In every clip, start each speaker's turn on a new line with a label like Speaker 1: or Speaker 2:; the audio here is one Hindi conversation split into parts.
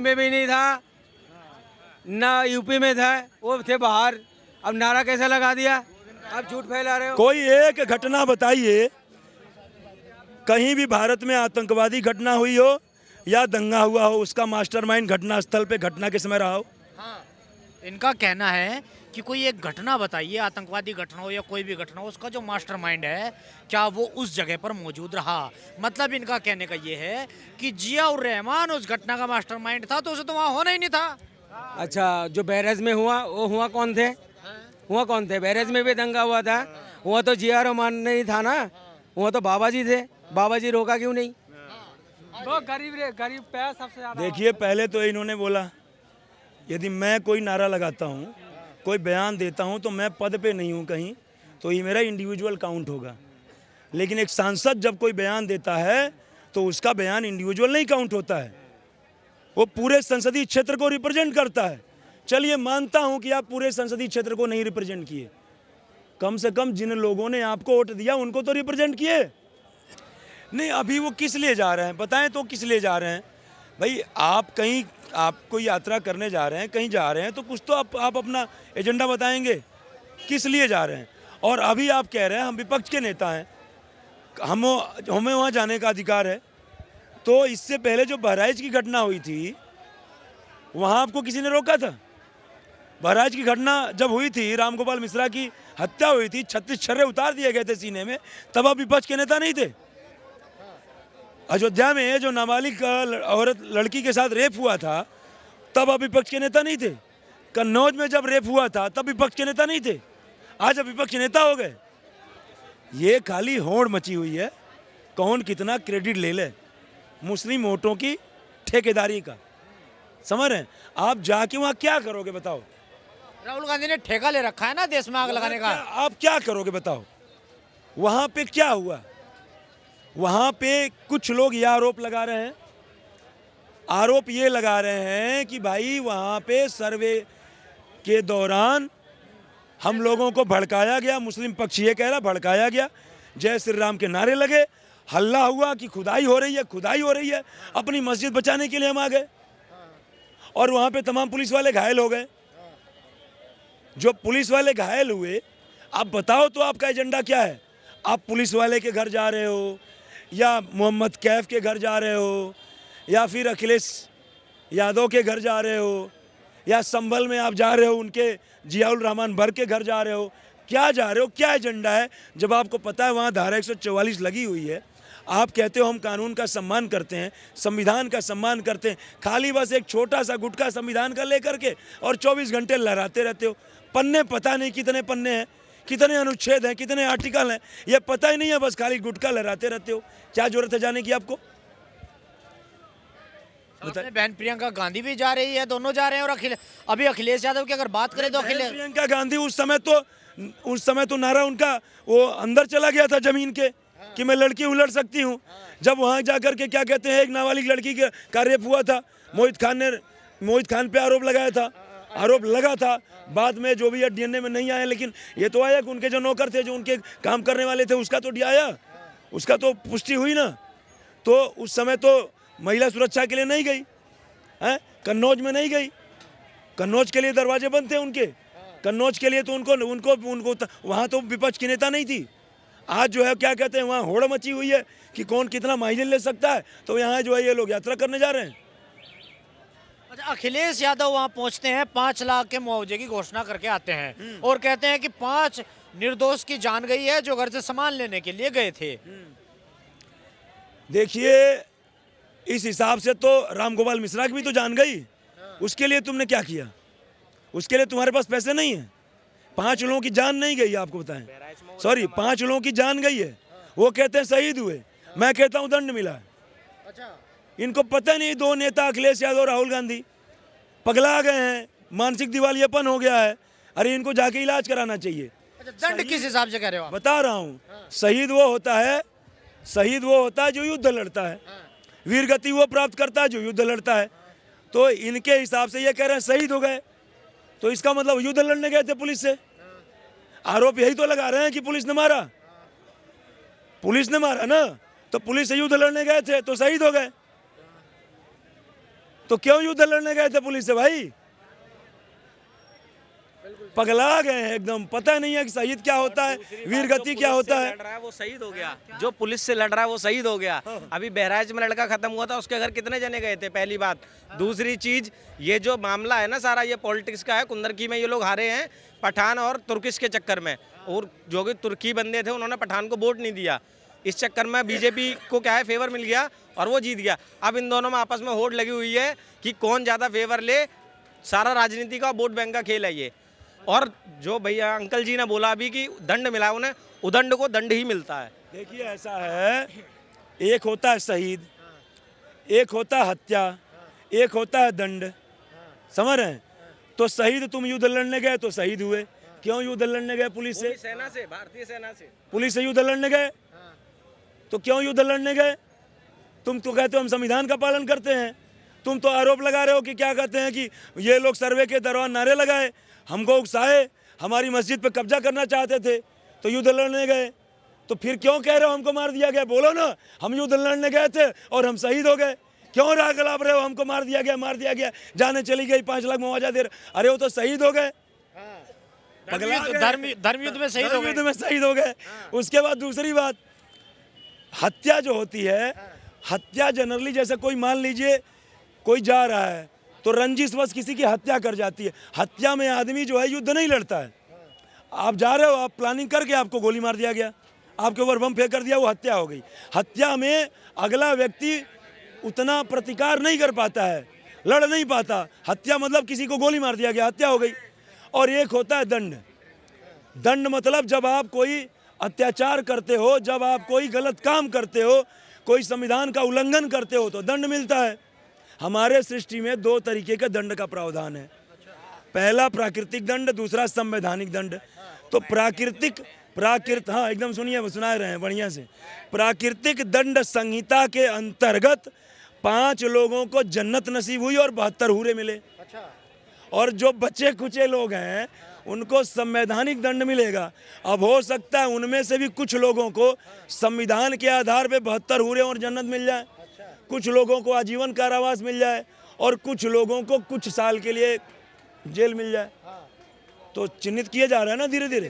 Speaker 1: दिल्ली में भी नहीं था, ना यूपी में था, वो थे बाहर। अब नारा कैसे लगा दिया? अब झूठ फैला रहे हो।
Speaker 2: कोई एक घटना बताइए, कहीं भी भारत में आतंकवादी घटना हुई हो या दंगा हुआ हो, उसका मास्टरमाइंड घटना स्थल पे घटना के समय रहा हो।
Speaker 3: हाँ, इनका कहना है कि कोई एक घटना बताइए, आतंकवादी घटना हो या कोई भी घटना हो, उसका जो मास्टरमाइंड है क्या वो उस जगह पर मौजूद रहा। मतलब इनका कहने का ये है कि जियाउर रहमान उस घटना का मास्टरमाइंड था तो उसे तो वहाँ होना ही नहीं था।
Speaker 1: अच्छा, जो बैरज में हुआ वो हुआ कौन थे? हुआ कौन थे? बैरज में भी दंगा हुआ था, हुआ तो जिया रहमान नहीं था ना, हुआ तो बाबा जी थे। बाबा जी रोका क्यों नहीं?
Speaker 4: वो गरीब पे सबसे ज्यादा।
Speaker 2: देखिए, पहले तो इन्होंने बोला यदि मैं कोई नारा लगाता हूँ, कोई बयान देता हूँ तो मैं पद पे नहीं हूँ कहीं, तो ये मेरा इंडिविजुअल काउंट होगा। लेकिन एक सांसद जब कोई बयान देता है तो उसका बयान इंडिविजुअल नहीं काउंट होता है, वो पूरे संसदीय क्षेत्र को रिप्रेजेंट करता है। चलिए, मानता हूँ कि आप पूरे संसदीय क्षेत्र को नहीं रिप्रेजेंट किए, कम से कम जिन लोगों ने आपको वोट दिया उनको तो रिप्रेजेंट किए। नहीं, अभी वो किस लिए जा रहे हैं बताएं तो, किस लिए जा रहे हैं भाई? आप कहीं, आप कोई यात्रा करने जा रहे हैं, कहीं जा रहे हैं तो कुछ तो आप अपना एजेंडा बताएंगे, किस लिए जा रहे हैं। और अभी आप कह रहे हैं हम विपक्ष के नेता हैं, हमें वहाँ जाने का अधिकार है। तो इससे पहले जो बहराइच की घटना हुई थी, वहाँ आपको किसी ने रोका था? बहराइच की घटना जब हुई थी, रामगोपाल मिश्रा की हत्या हुई थी, 36 छर्रे उतार दिए गए थे सीने में, तब आप विपक्ष के नेता नहीं थे। अयोध्या में जो नाबालिग औरत लड़की के साथ रेप हुआ था, तब आप विपक्ष के नेता नहीं थे। कन्नौज में जब रेप हुआ था, तब विपक्ष के नेता नहीं थे। आज अब विपक्ष के नेता हो गए। ये खाली होड़ मची हुई है, कौन कितना क्रेडिट ले ले, मुस्लिम वोटों की ठेकेदारी का। समझ रहे हैं? आप जाके वहाँ क्या करोगे बताओ?
Speaker 3: राहुल गांधी ने ठेका ले रखा है ना देश में आग लगाने का।
Speaker 2: आप क्या करोगे बताओ? वहाँ पे क्या हुआ? वहाँ पे कुछ लोग ये आरोप लगा रहे हैं, आरोप ये लगा रहे हैं कि भाई वहाँ पे सर्वे के दौरान हम लोगों को भड़काया गया, मुस्लिम पक्ष ये कह रहा भड़काया गया, जय श्री राम के नारे लगे, हल्ला हुआ कि खुदाई हो रही है, खुदाई हो रही है, अपनी मस्जिद बचाने के लिए हम आ गए, और वहाँ पे तमाम पुलिस वाले घायल हो गए। जो पुलिस वाले घायल हुए, आप बताओ तो आपका एजेंडा क्या है? आप पुलिस वाले के घर जा रहे हो, या मोहम्मद कैफ के घर जा रहे हो, या फिर अखिलेश यादव के घर जा रहे हो, या संभल में आप जा रहे हो उनके जियाउर रहमान बर्ग के घर जा रहे हो? क्या जा रहे हो? क्या एजेंडा है? जब आपको पता है वहाँ धारा 144 लगी हुई है, आप कहते हो हम कानून का सम्मान करते हैं, संविधान का सम्मान करते हैं, खाली बस एक छोटा सा गुटखा संविधान का लेकर के और 24 घंटे लहराते रहते हो। पन्ने पता नहीं कितने पन्ने हैं, कितने अनुच्छेद हैं, कितने आर्टिकल हैं, ये पता ही नहीं है, बस खाली गुटखा लहराते रहते हो। क्या जरूरत है जाने की आपको?
Speaker 3: बहन प्रियंका गांधी भी जा रही है, दोनों जा रहे हैं। और अभी अखिलेश यादव की अगर बात करें तो अखिलेश
Speaker 2: प्रियंका गांधी उस समय तो नारा उनका वो अंदर चला गया था जमीन के, कि मैं लड़की उलट सकती हूँ। जब वहाँ जाकर के क्या कहते हैं, एक नाबालिग लड़की का रेप हुआ था, मोहित खान पे आरोप लगाया था, आरोप लगा था। बाद में जो भी है डीएनए में नहीं आया, लेकिन ये तो आया कि उनके जो नौकर थे, जो उनके काम करने वाले थे, उसका तो आया, उसका तो पुष्टि हुई ना। तो उस समय तो महिला सुरक्षा के लिए नहीं गई है, कन्नौज में नहीं गई। कन्नौज के लिए दरवाजे बंद थे उनके, कन्नौज के लिए तो उनको वहाँ तो विपक्ष की नेता नहीं थी। आज जो है क्या कहते हैं, वहाँ होड़ मची हुई है कि कौन कितना माइलेज ले सकता है, तो यहाँ जो है ये लोग यात्रा करने जा रहे हैं।
Speaker 3: अच्छा, अखिलेश यादव वहाँ पहुँचते हैं, 5 लाख के मुआवजे की घोषणा करके आते हैं और कहते हैं कि 5 निर्दोष की जान गई है जो घर से सामान लेने के लिए गए थे।
Speaker 2: देखिए, इस हिसाब से तो रामगोपाल मिश्रा की भी तो जान गई। उसके लिए तुमने क्या किया? उसके लिए तुम्हारे पास पैसे नहीं है। 5 लोगों की जान नहीं गई, आपको बताएं, सॉरी 5 लोगों की जान गई है। वो कहते हैं शहीद हुए, मैं कहता हूँ दंड मिला है।
Speaker 3: अच्छा,
Speaker 2: इनको पता नहीं, 2 नेता अखिलेश यादव राहुल गांधी पगला गए हैं, मानसिक दिवालियापन हो गया है। अरे इनको जाके इलाज कराना चाहिए।
Speaker 3: अच्छा, दंड किस हिसाब से कह रहे हो आप?
Speaker 2: बता रहा हूँ, शहीद वो होता है जो युद्ध लड़ता है, वीरगति वो प्राप्त करता है जो युद्ध लड़ता है। तो इनके हिसाब से ये कह रहे हैं शहीद हो गए, तो इसका मतलब युद्ध लड़ने गए थे पुलिस से। आरोप यही तो लगा रहे हैं कि पुलिस ने मारा, पुलिस ने मारा ना, तो पुलिस से युद्ध लड़ने गए थे तो शहीद हो गए। तो क्यों युद्ध लड़ने गए थे पुलिस से भाई? पगला गए हैं एकदम, पता नहीं है कि शहीद क्या होता है, वीर गति क्या होता है।
Speaker 1: लड़ रहा है वो शहीद हो गया, जो पुलिस से लड़ रहा है वो शहीद हो गया। अभी बहराइच में लड़का खत्म हुआ था, उसके घर कितने जने गए थे, पहली बात। दूसरी चीज, ये जो मामला है ना सारा, ये पॉलिटिक्स का है। कुंदरकी में ये लोग हारे हैं पठान और तुर्किश के चक्कर में, और जो कि तुर्की बंदे थे उन्होंने पठान को वोट नहीं दिया। इस चक्कर में बीजेपी को क्या है, फेवर मिल गया और वो जीत गया। अब इन दोनों में आपस में होड़ लगी हुई है कि कौन ज़्यादा फेवर ले। सारा राजनीति का वोट बैंक का खेल है ये। और जो भैया अंकल जी ने बोला अभी कि दंड मिला, उन्हें उदंड को दंड ही मिलता है।
Speaker 2: देखिए ऐसा है, एक होता है शहीद, एक होता है हत्या, एक होता है दंड, समझ रहे हैं? तो शहीद तुम युद्ध लड़ने गए तो शहीद हुए, क्यों युद्ध लड़ने गए पुलिस से?
Speaker 1: सेना से, भारतीय सेना से।
Speaker 2: पुलिस से युद्ध लड़ने गए तो क्यों युद्ध लड़ने गए? तुम तो कहते हो हम संविधान का पालन करते हैं, तुम तो आरोप लगा रहे हो कि क्या कहते हैं कि ये लोग सर्वे के दौरान नारे लगाए, हमको उकसाए, हमारी मस्जिद पे कब्जा करना चाहते थे तो युद्ध लड़ने गए। तो फिर क्यों कह रहे हो हमको मार दिया गया? बोलो ना, हम युद्ध लड़ने गए थे और हम शहीद हो गए। क्यों राग लाभ रहे हो हमको मार दिया गया, मार दिया गया, जाने चली गई, 5 लाख मुआवजा दे रहे? अरे वो तो शहीद हो गए,
Speaker 3: धर्म युद्ध में शहीद हो गए।
Speaker 2: युद्ध में शहीद हो गए। उसके बाद दूसरी बात, हत्या जो होती है, हत्या जनरली जैसे कोई मान लीजिए कोई जा रहा है तो रंजिशवश किसी की हत्या कर जाती है। हत्या में आदमी जो है युद्ध नहीं लड़ता है। आप जा रहे हो, आप प्लानिंग करके आपको गोली मार दिया गया, आपके ऊपर बम फेंक कर दिया, वो हत्या हो गई। हत्या में अगला व्यक्ति उतना प्रतिकार नहीं कर पाता है, लड़ नहीं पाता। हत्या मतलब किसी को गोली मार दिया गया, हत्या हो गई। और एक होता है दंड। दंड मतलब जब आप कोई अत्याचार करते हो, जब आप कोई गलत काम करते हो, कोई संविधान का उल्लंघन करते हो तो दंड मिलता है। हमारे सृष्टि में 2 तरीके के दंड का प्रावधान है। पहला प्राकृतिक दंड, दूसरा संवैधानिक दंड। तो प्राकृत हाँ एकदम सुनिए, सुना रहे हैं बढ़िया से। प्राकृतिक दंड संहिता के अंतर्गत 5 लोगों को जन्नत नसीब हुई और 72 हूरे मिले। और जो बचे कुचे लोग हैं उनको संवैधानिक दंड मिलेगा। अब हो सकता है उनमें से भी कुछ लोगों को संविधान के आधार पे 72 हूरे और जन्नत मिल जाए, कुछ लोगों को आजीवन कारावास मिल जाए और कुछ लोगों को कुछ साल के लिए जेल मिल जाए। तो चिन्हित किए जा रहे हैं ना धीरे धीरे,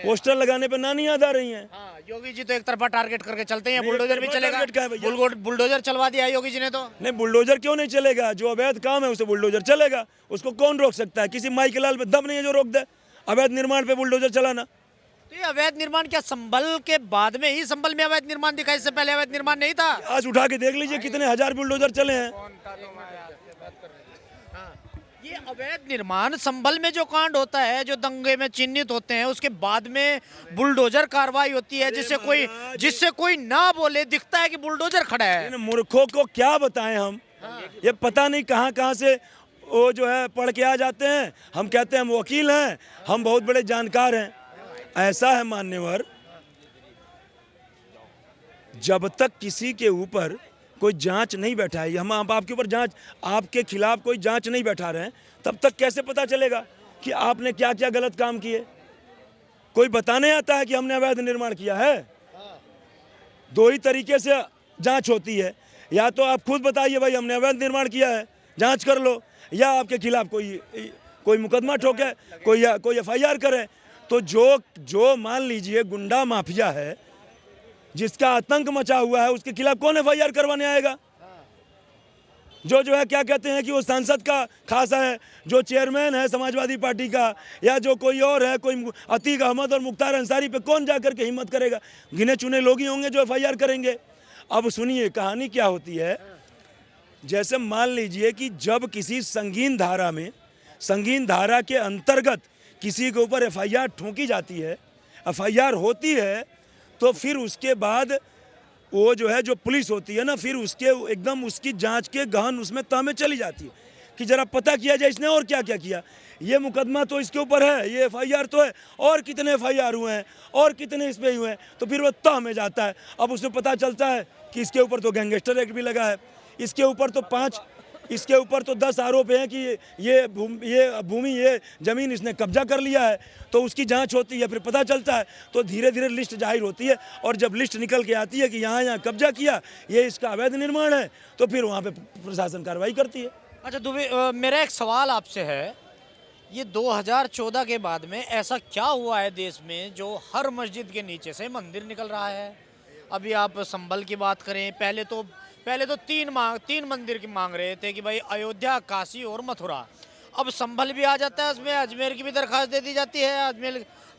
Speaker 2: पोस्टर लगाने पे ना नहीं याद आ रही हैं।
Speaker 3: योगी जी तो एक तरफा टारगेट करके चलते हैं, बुलडोजर भी चलेगा।
Speaker 2: टारगेट क्या है भैया?
Speaker 3: बुलडोजर चलवा दिया योगी जी ने तो।
Speaker 2: नहीं, बुलडोजर क्यों नहीं चलेगा? जो अवैध काम है उसे बुलडोजर चलेगा, उसको कौन रोक सकता है? किसी माई के लाल पे दम नहीं है जो रोक दे अवैध निर्माण पे बुलडोजर चलाना।
Speaker 3: तो ये अवैध निर्माण क्या संभल के बाद में ही, संभल में अवैध निर्माण दिखा, इससे पहले अवैध निर्माण नहीं था?
Speaker 2: आज उठा के देख लीजिए कितने हजार बुलडोजर चले हैं।
Speaker 3: ये अवैध निर्माण संभल में जो कांड होता है, जो दंगे में चिन्हित होते हैं, उसके बाद में बुलडोजर कार्रवाई होती है, जिससे कोई ना बोले, दिखता है कि बुलडोजर खड़ा है।
Speaker 2: इन मूर्खों को क्या बताएं हम? ये पता नहीं कहाँ से वो जो है पढ़ के आ जाते हैं। हम कहते हैं हम वकील हैं, हम बहुत बड़े जानकार हैं। ऐसा है मान्यवर, जब तक किसी के ऊपर कोई जांच नहीं बैठा है, हम आपके ऊपर जांच, आपके खिलाफ कोई जांच नहीं बैठा रहे हैं, तब तक कैसे पता चलेगा कि आपने क्या क्या गलत काम किए? कोई बताने आता है कि हमने अवैध निर्माण किया है? 2 ही तरीके से जांच होती है, या तो आप खुद बताइए भाई हमने अवैध निर्माण किया है, जांच कर लो, या आपके खिलाफ कोई मुकदमा ठोके, कोई FIR करे। तो जो मान लीजिए गुंडा माफिया है, जिसका आतंक मचा हुआ है, उसके खिलाफ कौन FIR करवाने आएगा? जो है क्या कहते हैं कि वो सांसद का खासा है, जो चेयरमैन है समाजवादी पार्टी का, या जो कोई और है, कोई अतीक अहमद और मुख्तार अंसारी पे कौन जाकर के हिम्मत करेगा? गिने चुने लोग ही होंगे जो FIR करेंगे। अब सुनिए कहानी क्या होती है। जैसे मान लीजिए कि जब किसी संगीन धारा में, संगीन धारा के अंतर्गत किसी के ऊपर FIR ठोकी जाती है, FIR होती है, तो फिर उसके बाद वो जो है, जो पुलिस होती है ना, फिर उसके एकदम उसकी जांच के गहन उसमें तह में चली जाती है कि जरा पता किया जाए इसने और क्या क्या किया। ये मुकदमा तो इसके ऊपर है, ये FIR तो है, और कितने FIR हुए हैं, और कितने इस पे हुए हैं, तो फिर वो तह में जाता है। अब उसमें पता चलता है कि इसके ऊपर तो गैंगस्टर एक्ट भी लगा है, इसके ऊपर तो 10 आरोप हैं कि ये भूमि, ये ज़मीन इसने कब्जा कर लिया है। तो उसकी जांच होती है, फिर पता चलता है, तो धीरे धीरे लिस्ट जाहिर होती है, और जब लिस्ट निकल के आती है कि यहाँ कब्जा किया, ये इसका अवैध निर्माण है, तो फिर वहाँ पे प्रशासन कार्रवाई करती है।
Speaker 3: अच्छा दुबे, मेरा एक सवाल आपसे है, ये 2014 के बाद में ऐसा क्या हुआ है देश में जो हर मस्जिद के नीचे से मंदिर निकल रहा है? अभी आप संभल की बात करें, पहले तो तीन मंदिर की मांग रहे थे कि भाई अयोध्या, काशी और मथुरा। अब संभल भी आ जाता है उसमें, अजमेर की भी दरखास्त दे दी जाती है,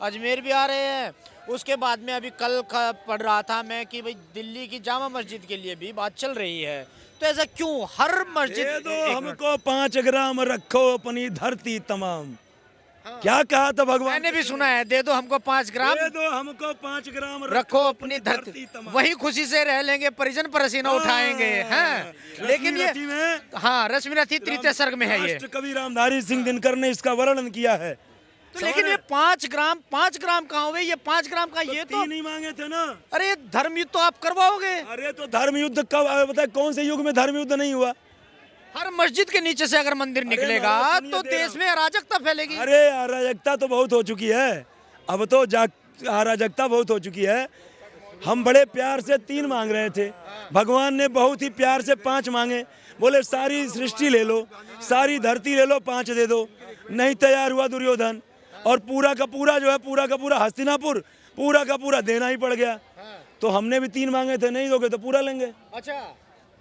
Speaker 3: अजमेर भी आ रहे हैं। उसके बाद में अभी कल पढ़ रहा था मैं कि भाई दिल्ली की जामा मस्जिद के लिए भी बात चल रही है। तो ऐसा क्यों हर मस्जिद?
Speaker 2: दे दो हमको 5 ग्राम, रखो अपनी धरती तमाम। क्या कहा था भगवान?
Speaker 3: मैंने भी सुना है, दे दो हमको 5 ग्राम,
Speaker 2: दे दो हमको 5 ग्राम,
Speaker 3: रखो अपनी धरती, वही खुशी से रह लेंगे, परिजन पसीना उठाएंगे। हैं लेकिन ये हाँ, रश्मि रथी तृतीय सर्ग में है ये।
Speaker 2: कवि रामधारी सिंह दिनकर ने इसका वर्णन किया है।
Speaker 3: तो लेकिन ये 5 ग्राम कहाँ हुए? ये 5 ग्राम का ये तो
Speaker 2: नहीं मांगे थे ना।
Speaker 3: अरे ये धर्म युद्ध तो आप करवाओगे।
Speaker 2: अरे तो धर्म युद्ध कब बताए? कौन से युग में धर्म युद्ध नहीं हुआ?
Speaker 3: हर मस्जिद के नीचे से अगर मंदिर निकलेगा तो देश में अराजकता फैलेगी।
Speaker 2: अरे अराजकता तो बहुत हो चुकी है, अब तो अराजकता बहुत हो चुकी है। हम बड़े प्यार से 3 मांग रहे थे, भगवान ने बहुत ही प्यार से 5 मांगे। बोले सारी सृष्टि ले लो, सारी धरती ले लो, 5 दे दो। नहीं तैयार हुआ दुर्योधन, और पूरा का पूरा जो है, पूरा का पूरा हस्तिनापुर पूरा का पूरा देना ही पड़ गया। तो हमने भी 3 मांगे थे, नहीं दोगे तो पूरा लेंगे।
Speaker 3: अच्छा,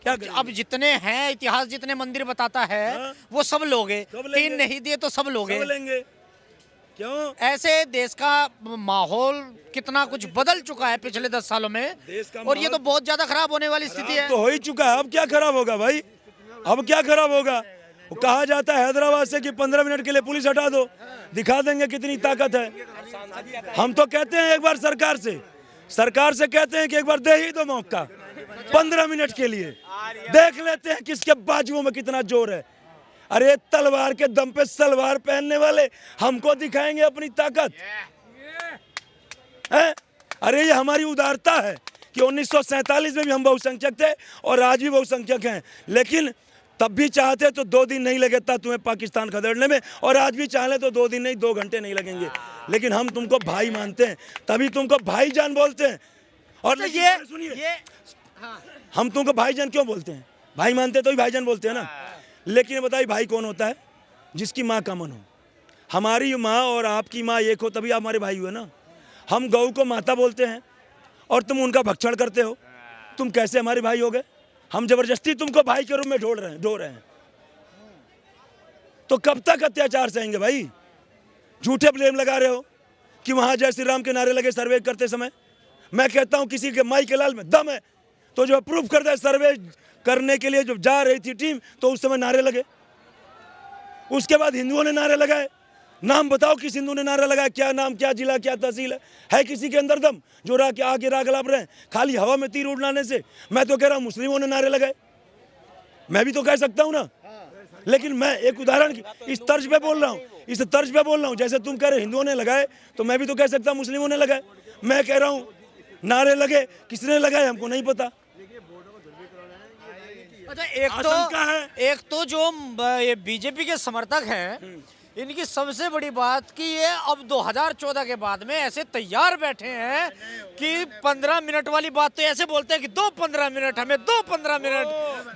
Speaker 2: क्या
Speaker 3: अब जितने हैं, इतिहास जितने मंदिर बताता है वो सब लोगे, 3 नहीं दिए तो सब लोगे।
Speaker 2: सब लेंगे। क्यों?
Speaker 3: ऐसे देश का माहौल कितना कुछ बदल चुका है पिछले 10 सालों में, और ये तो बहुत ज्यादा खराब होने वाली स्थिति है।
Speaker 2: तो हो ही चुका है, अब क्या खराब होगा भाई? अब क्या खराब होगा? कहा जाता है हैदराबाद से कि 15 मिनट के लिए पुलिस हटा दो, दिखा देंगे कितनी ताकत है। हम तो कहते हैं एक बार सरकार से कहते हैं कि एक बार दे ही दो मौका, 15 मिनट के लिए देख लेते हैं किसके बाजुओं में कितना जोर है। अरे तलवार के दम पे सलवार पहनने वाले हमको दिखाएंगे अपनी ताकत है। अरे ये हमारी उदारता है कि 1947 में भी हम बहुसंख्यक थे और आज भी बहुसंख्यक हैं, लेकिन तब भी चाहते तो 2 दिन नहीं लगता तुम्हें पाकिस्तान खदेड़ने में, और आज भी चाहे तो 2 दिन नहीं 2 घंटे नहीं लगेंगे। लेकिन हम तुमको भाई मानते हैं, तभी तुमको भाईजान बोलते हैं। और
Speaker 3: तो
Speaker 2: सुनिए, हम तुमको भाईजान क्यों बोलते हैं? भाई मानते तो ही भाईजान बोलते हैं ना। लेकिन बताइए भाई कौन होता है? जिसकी माँ का मन हो। हमारी माँ और आपकी माँ एक हो तभी आप हमारे भाई हुए ना। हम गौ को माता बोलते हैं और तुम उनका भक्षण करते हो, तुम कैसे हमारे भाई हो गए? हम जबरदस्ती तुमको भाई के रूप में ढो रहे हैं। तो कब तक अत्याचार सहेंगे भाई? झूठे ब्लेम लगा रहे हो कि वहां जय श्री राम के नारे लगे सर्वे करते समय। मैं कहता हूं किसी के माई के लाल में दम है तो जो प्रूफ करता है, सर्वे करने के लिए जब जा रही थी टीम तो उस समय नारे लगे। उसके बाद हिंदुओं ने नारे लगाए। नाम बताओ किस हिंदू ने नारा लगाया? क्या नाम, क्या जिला, क्या तहसील है किसी के अंदर दम जो आगे राग लाभ रहे हैं खाली हवा में तीर उड़ाने से? मैं तो कह रहा हूं मुस्लिमों ने नारे लगाए, मैं भी तो कह सकता हूं ना। लेकिन मैं एक उदाहरण इस तर्ज पे बोल रहा हूं, जैसे तुम कह रहे हिंदुओं ने लगाए तो मैं भी तो कह सकता हूं मुस्लिमों ने लगाए। मैं कह रहा हूं नारे लगे, किसने लगाए हमको नहीं पता।
Speaker 3: अच्छा, एक तो जो ये बीजेपी के समर्थक हैं, इनकी सबसे बड़ी बात कि ये अब 2014 के बाद में ऐसे तैयार बैठे हैं कि 15 मिनट वाली बात तो ऐसे बोलते हैं कि दो 15 मिनट हमें, दो 15 मिनट।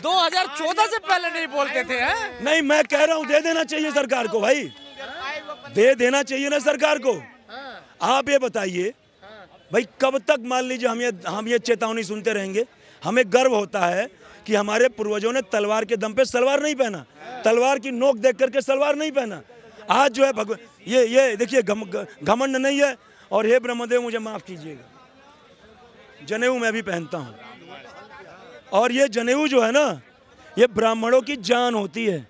Speaker 3: 2014 से पहले नहीं बोलते थे। हैं?
Speaker 2: नहीं, मैं कह रहा हूं दे देना चाहिए सरकार को भाई, दे देना चाहिए ना सरकार को। आप ये बताइए भाई, कब तक मान लीजिए हम ये चेतावनी सुनते रहेंगे? हमें गर्व होता है कि हमारे पूर्वजों ने तलवार के दम पे सलवार नहीं पहना, तलवार की नोक देख करके सलवार नहीं पहना। आज जो है भगवान, ये देखिए घमंड नहीं है। और हे ब्रह्मदेव मुझे माफ कीजिएगा, जनेऊ मैं भी पहनता हूँ, और ये जनेऊ जो है ना, ये ब्राह्मणों की जान होती है।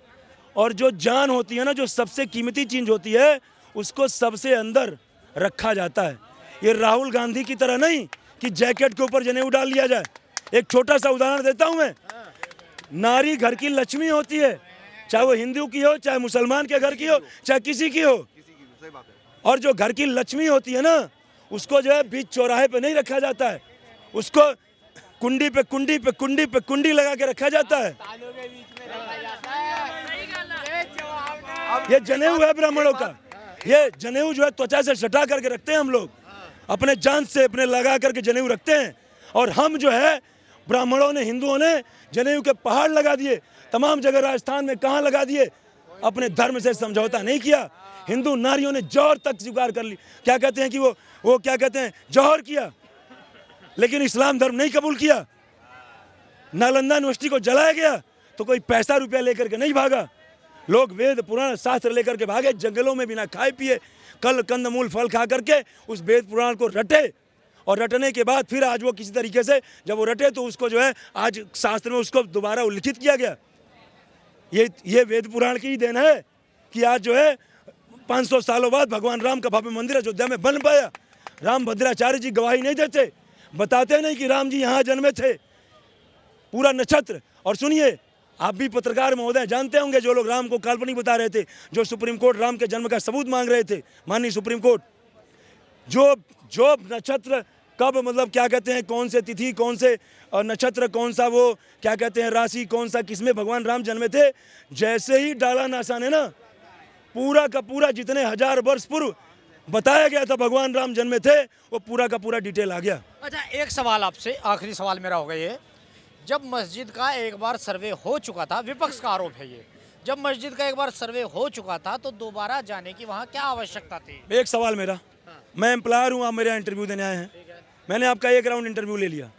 Speaker 2: और जो जान होती है ना, जो सबसे कीमती चीज होती है, उसको सबसे अंदर रखा जाता है। ये राहुल गांधी की तरह नहीं कि जैकेट के ऊपर जनेऊ डाल लिया जाए। एक छोटा सा उदाहरण देता हूं मैं। नारी घर की लक्ष्मी होती है, चाहे वो हिंदू की हो, चाहे मुसलमान के घर की हो, चाहे किसी की हो। और जो घर की लक्ष्मी होती है ना, उसको जो है बीच चौराहे पे नहीं रखा जाता है, उसको कुंडी पे कुंडी पे कुंडी पे कुंडी लगा के रखा जाता है। ये जनेऊ है ब्राह्मणों का। ये जनेऊ जो है त्वचा से सटा करके रखते हैं हम लोग, अपने जान से अपने लगा करके जनेऊ रखते हैं। और हम जो है ब्राह्मणों ने, हिंदुओं ने जनेऊ के पहाड़ लगा दिए तमाम जगह राजस्थान में कहाँ लगा दिए, अपने धर्म से समझौता नहीं किया। हिंदू नारियों ने जौहर तक स्वीकार कर ली, क्या कहते हैं कि वो क्या कहते हैं, जौहर किया, लेकिन इस्लाम धर्म नहीं कबूल किया। नालंदा यूनिवर्सिटी को जलाया गया तो कोई पैसा रुपया लेकर के नहीं भागा, लोग वेद पुराण शास्त्र लेकर के भागे, जंगलों में बिना खाए पिए कल कंदमूल फल खा करके उस वेद पुराण को रटे, और रटने के बाद फिर आज वो किसी तरीके से जब वो रटे तो उसको जो है आज शास्त्र में उसको दोबारा उल्लिखित किया गया। ये वेद पुराण की ही देन है कि आज जो है 500 सालों बाद भगवान राम का भव्य मंदिर अयोध्या में बन पाया। राम भद्राचार्य जी गवाही नहीं देते, बताते नहीं कि राम जी यहाँ जन्मे थे, पूरा नक्षत्र। और सुनिए, आप भी पत्रकार महोदय जानते होंगे, जो लोग राम को काल्पनिक बता रहे थे, जो सुप्रीम कोर्ट राम के जन्म का सबूत मांग रहे थे, माननीय सुप्रीम कोर्ट, जो नक्षत्र कब मतलब क्या कहते हैं, कौन से तिथि, कौन से नक्षत्र, कौन सा वो क्या कहते हैं राशि, कौन सा किसमें भगवान राम जन्मे थे, जैसे ही डाला नासा ने ना पूरा का पूरा जितने 1000 वर्ष पूर्व बताया गया था भगवान राम जन्मे थे, वो पूरा का पूरा डिटेल आ गया।
Speaker 3: अच्छा, एक सवाल आपसे, आखिरी सवाल मेरा होगा ये, जब मस्जिद का एक बार सर्वे हो चुका था, विपक्ष का आरोप है ये, जब मस्जिद का एक बार सर्वे हो चुका था तो दोबारा जाने की वहाँ क्या आवश्यकता थी?
Speaker 2: एक सवाल मेरा, मैं एम्प्लॉयर हूँ, आप मेरा इंटरव्यू देने आए हैं, मैंने आपका 1 राउंड इंटरव्यू ले लिया,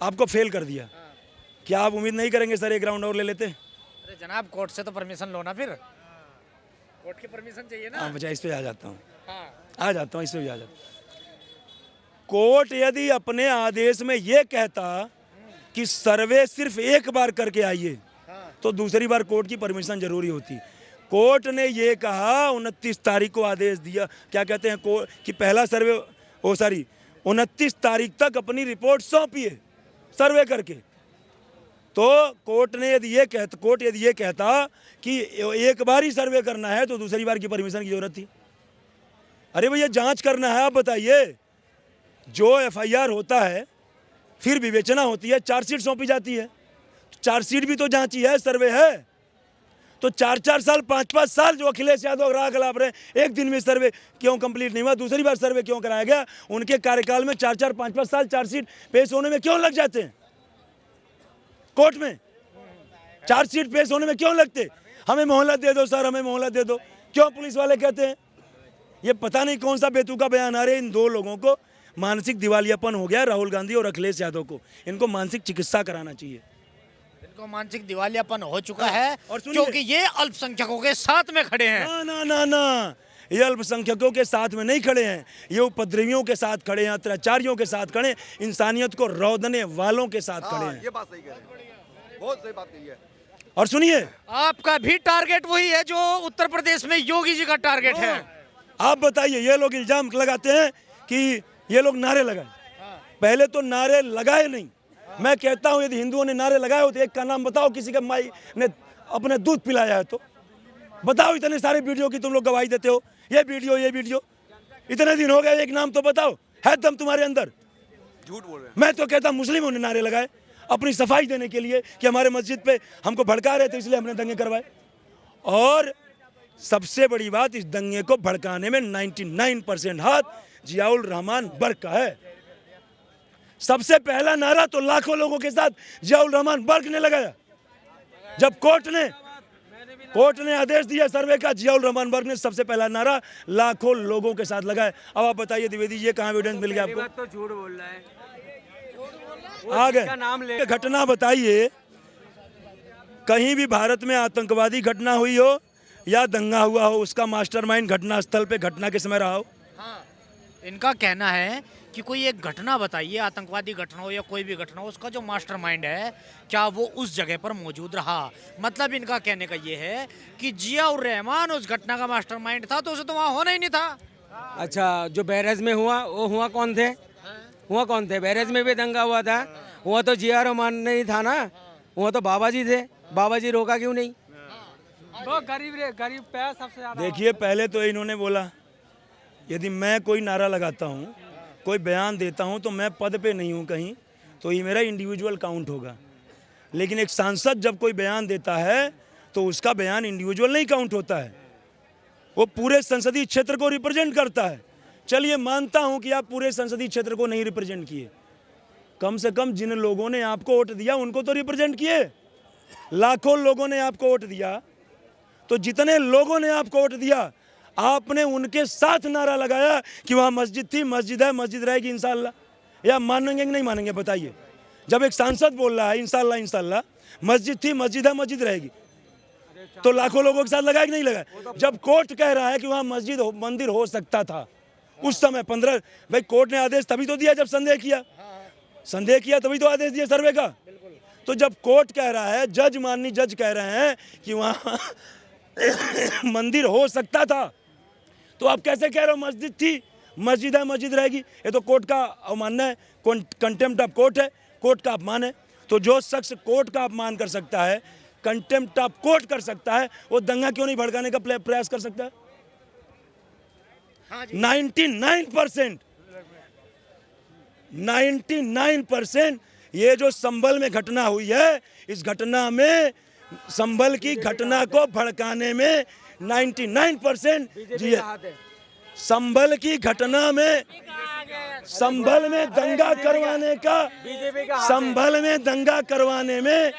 Speaker 2: आपको फेल कर दिया, क्या आप उम्मीद नहीं करेंगे सर 1 राउंड और ले लेते?
Speaker 3: अरे जनाब, कोर्ट से तो परमिशन लो ना, फिर कोर्ट की परमिशन चाहिए ना।
Speaker 2: हाँ, इस पे आ जाता हूँ,
Speaker 3: हाँ।
Speaker 2: आ जाता हूँ, इस पे भी आ जाता हूँ। कोर्ट यदि अपने आदेश में ये कहता कि सर्वे सिर्फ एक बार करके आइए, तो दूसरी बार कोर्ट की परमिशन जरूरी होती। कोर्ट ने ये कहा 29 तारीख को आदेश दिया, क्या कहते हैं कि पहला सर्वे 29 तारीख तक अपनी रिपोर्ट सौंपिए सर्वे करके। तो कोर्ट यदि ये कहता कि एक बार ही सर्वे करना है तो दूसरी बार की परमिशन की जरूरत थी। अरे भैया, जांच करना है, आप बताइए, जो एफआईआर होता है फिर विवेचना होती है, चार्जशीट सौंपी जाती है, चार्जशीट भी तो जांची है, सर्वे है, तो 4-4 साल 5-5 साल जो अखिलेश यादव राह गलाप रहे, एक दिन में सर्वे क्यों कंप्लीट नहीं हुआ, दूसरी बार सर्वे क्यों कराया गया? उनके कार्यकाल में 4-4 5-5 साल चार्जशीट पेश होने में क्यों लग जाते हैं? कोर्ट में चार्जशीट पेश होने में क्यों लगते? हमें मोहलत दे दो सर, हमें मोहलत दे दो, क्यों पुलिस वाले कहते हैं? ये पता नहीं कौन सा बेतुका बयान आ रहे। इन 2 लोगों को मानसिक दिवालियापन हो गया, राहुल गांधी और अखिलेश यादव को, इनको मानसिक चिकित्सा कराना चाहिए।
Speaker 3: इनको मानसिक दिवालियापन हो चुका है,
Speaker 2: और
Speaker 3: क्योंकि ये अल्पसंख्यकों के साथ में खड़े हैं।
Speaker 2: ना, ये अल्पसंख्यकों के साथ में नहीं खड़े हैं, ये उपद्रवियों के साथ खड़े हैं, अत्याचारियों के साथ खड़े हैं, इंसानियत को रौंदने वालों के साथ खड़े हैं।
Speaker 5: ये बात सही कह रहे हैं, बहुत सही बात कही है।
Speaker 2: और सुनिए,
Speaker 3: आपका भी टारगेट वही है जो उत्तर प्रदेश में योगी जी का टारगेट है।
Speaker 2: आप बताइए, ये लोग इल्जाम लगाते हैं कि ये लोग नारे लगाए, पहले तो नारे लगाए नहीं। मैं कहता हूं यदि हिंदुओं ने नारे लगाए हो तो एक का नाम बताओ, किसी का माई ने अपने दूध पिलाया है तो बताओ। इतने सारे वीडियो की तुम लोग गवाही देते हो, ये वीडियो इतने दिन हो गए, एक नाम तो बताओ, है दम तुम्हारे अंदर?
Speaker 5: झूठ बोल रहे हैं।
Speaker 2: मैं तो कहता मुस्लिमों ने नारे लगाए अपनी सफाई देने के लिए कि हमारे मस्जिद पे हमको भड़का रहे थे, इसलिए हमने दंगे करवाए। और सबसे बड़ी बात, इस दंगे को भड़काने में 99% हाथ जियाउल रहमान बर्क का है। सबसे पहला नारा तो लाखों लोगों के साथ जियाउल रहमान बर्क ने लगाया। जब कोर्ट ने आदेश दिया सर्वे का, जियाउल रहमान बर्क ने सबसे पहला नारा लाखों लोगों के साथ लगाया। अब आप बताइए द्विवेदी, ये कहाँ एविडेंस मिल गया आपको?
Speaker 4: तो झूठ बोल रहा है,
Speaker 2: आ गए
Speaker 4: नाम ले।
Speaker 2: घटना बताइए, कहीं भी भारत में आतंकवादी घटना हुई हो या दंगा हुआ हो, उसका मास्टरमाइंड घटना स्थल पे घटना के समय रहा हो?
Speaker 3: हाँ, इनका कहना है कि कोई एक घटना बताइए, आतंकवादी घटना हो या कोई भी घटना हो, उसका जो मास्टरमाइंड है क्या वो उस जगह पर मौजूद रहा। मतलब इनका कहने का ये है कि जियाउर रहमान उस घटना का मास्टरमाइंड था तो उसे तो वहाँ होना ही नहीं था।
Speaker 1: अच्छा, जो बहराइच में हुआ वो हुआ कौन थे? बहराइच में भी दंगा हुआ था, हुआ तो जिया रहमान नहीं था ना, हुआ तो बाबा जी थे, बाबा जी रोका क्यों नहीं?
Speaker 4: दो गरीब पे सबसे ज्यादा।
Speaker 2: देखिए, पहले तो इन्होंने बोला यदि मैं कोई नारा लगाता हूँ, कोई बयान देता हूँ, तो मैं पद पे नहीं हूँ कहीं, तो ये मेरा इंडिविजुअल काउंट होगा। लेकिन एक सांसद जब कोई बयान देता है तो उसका बयान इंडिविजुअल नहीं काउंट होता है, वो पूरे संसदीय क्षेत्र को रिप्रेजेंट करता है। चलिए, मानता हूँ कि आप पूरे संसदीय क्षेत्र को नहीं रिप्रेजेंट किए, कम से कम जिन लोगों ने आपको वोट दिया उनको तो रिप्रेजेंट किए। लाखों लोगों ने आपको वोट दिया, तो जितने लोगों ने आपको वोट दिया आपने उनके साथ नारा लगाया कि वहाँ मस्जिद थी, मस्जिद है, मस्जिद रहेगी इंशाल्लाह, या मानेंगे कि नहीं मानेंगे बताइए? जब एक सांसद बोल रहा है इंशाल्लाह इंशाल्लाह, मस्जिद थी, मस्जिद है, मस्जिद रहेगी, तो लाखों लोगों के साथ लगाया कि नहीं लगाया? जब कोर्ट कह रहा है कि वहाँ मस्जिद मंदिर हो सकता था उस समय 15, भाई कोर्ट ने आदेश तभी तो दिया जब संदेह किया तभी तो आदेश दिया सर्वे का। तो जब कोर्ट कह रहा है, जज माननीय जज कह रहे हैं कि वहाँ मंदिर हो सकता था, तो आप कैसे कह रहे हो मस्जिद थी, मस्जिद है, मस्जिद रहेगी? ये तो कोर्ट का अवमानना है, कंटेम्प्ट ऑफ कोर्ट है, कोर्ट का अपमान है। तो जो शख्स कोर्ट का अपमान कर सकता है, कंटेम्प्ट ऑफ कोर्ट कर सकता है, वो दंगा क्यों नहीं भड़काने का प्रयास कर सकता है? 99% ये जो संभल में घटना हुई है, इस घटना में संभल की घटना को भड़काने में 99% जी संभल की घटना में, संभल में दंगा करवाने का, संभल में दंगा करवाने में